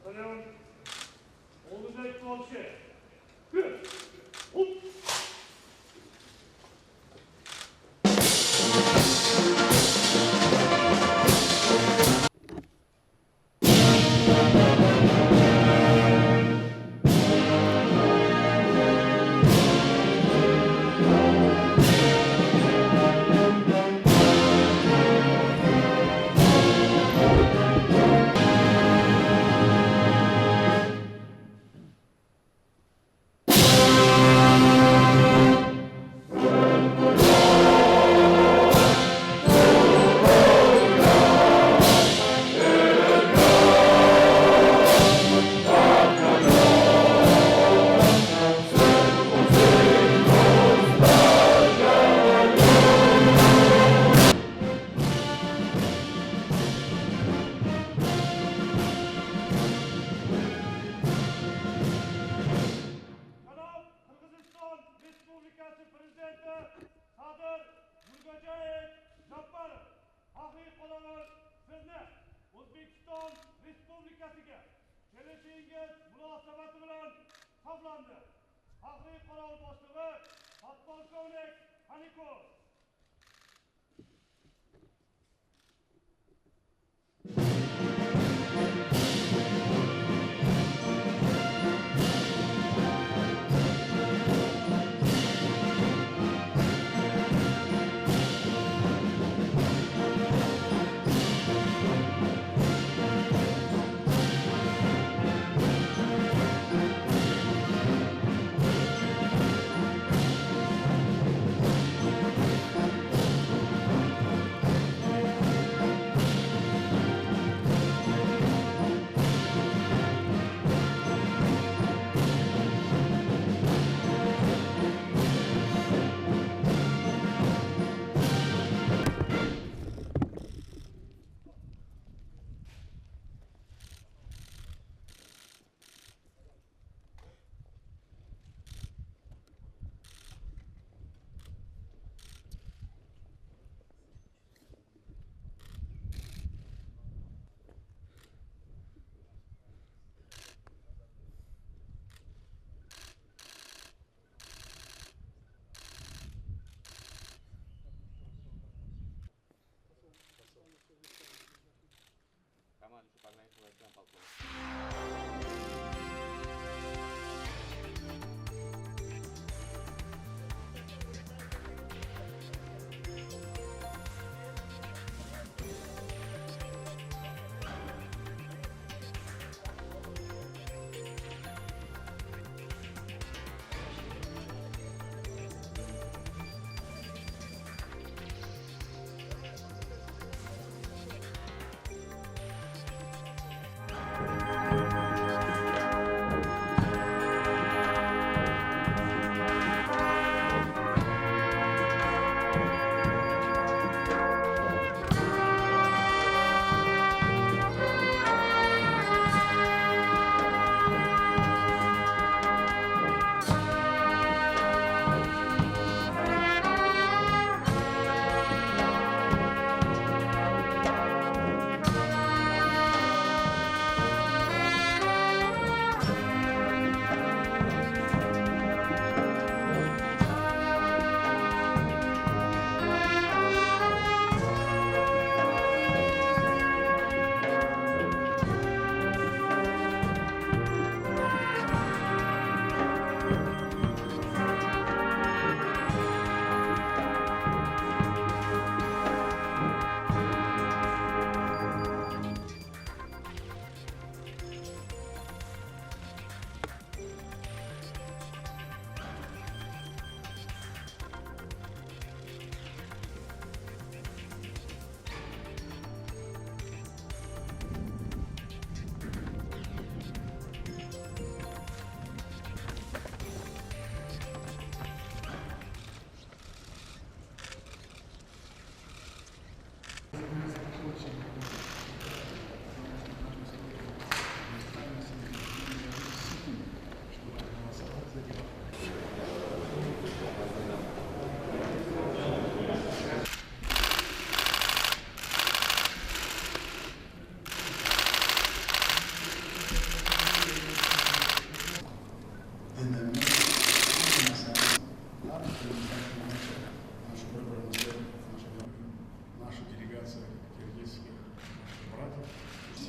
Batalyon, oğlunuza ekmek şey. Bir, hop. Respublikası Prezidenti Sadır Nurxo'jayev Jabborov faxriy qo'llar sizni O'zbekiston Respublikasiga kelishingiz munosabati bilan hisoblandi. Faxriy qo'llar boshlig'i podpolkovnik Xanikov.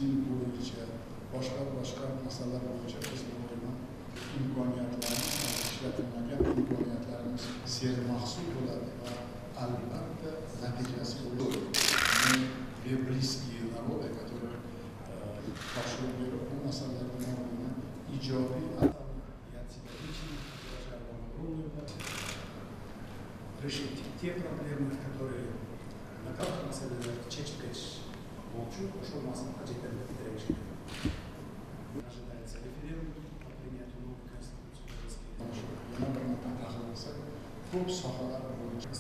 meditsina bo'yicha, boshqa masalalar bo'yicha biz bu imkoniyatlarimiz, ishlatilmagan imkoniyatlarimiz sermahsul bo'ladi va albatta natijasi bo'ladi. Две близкие народы, которые пошли вперед, bu masalalarni ijobiy я тебя лично выражаю вам огромную благодарность. Решить те проблемы, которые на каждом маселе чечкач молчу, ошол маселе жетерлик решить. Ожидается референдум по принятию новой конституции. Yana bir marta tahlil qilsak, ko'p sohalar bo'yicha